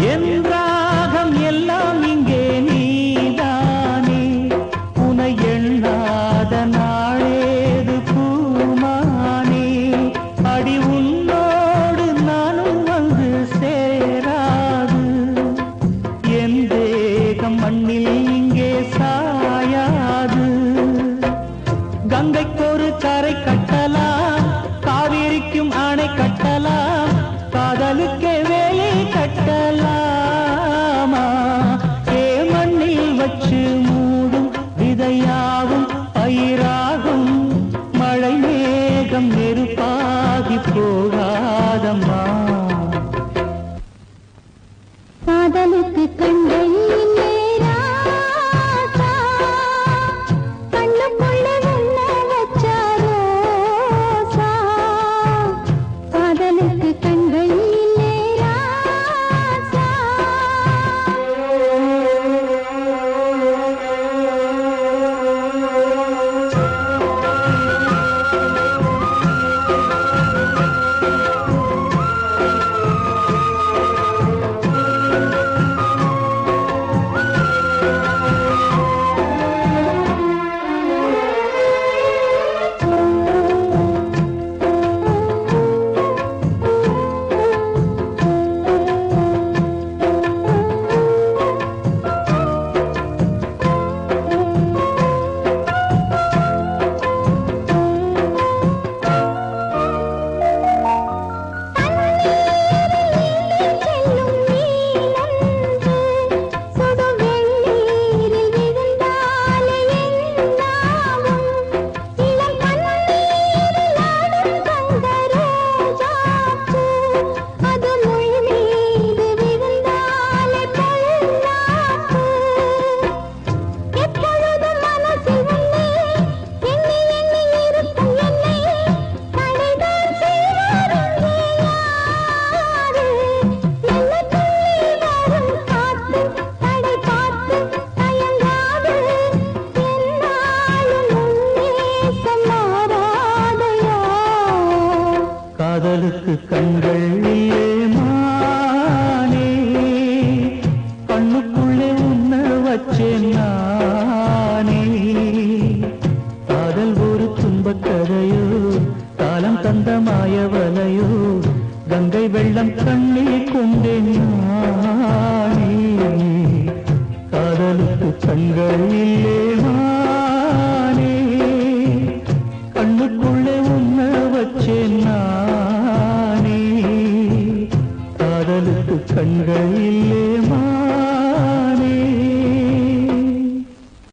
என் ராகம் எல்லாம் இங்கே நீதானே உனை எண்ணாத நாளேது பூமானே அடி உன்னோடு நானும் வந்து சேராது என் தேகம் மண்ணில் இங்கே சாயாது கங்கைக்கொரு கரை கட்டலாம் காவிரிக்கும் அணை கட்டலாம் காதலுக்கே வேலை கட்டலாமா ஏ மண்ணில் வச்சு மூடும் விதையாகும் பயிராகும் மழை மேகம் நெருப்பாகி போகாதம்மா காதலுக்கு கண்டை காதலுக்கு கண்கள் மானே கண்ணுக்குள்ளே உன்ன வச்சேன் நானே காதல் ஒரு துன்பக் கதையோ காலம் தந்த மாயவலையோ கங்கை வெள்ளம் கண்ணில் கொண்டேன் நானே காதலுக்கு கண்கள் மானே கண்ணுக்குள்ளே உன்ன வச்சேன் நானே காதலுக்கு கண்கள் இல்லே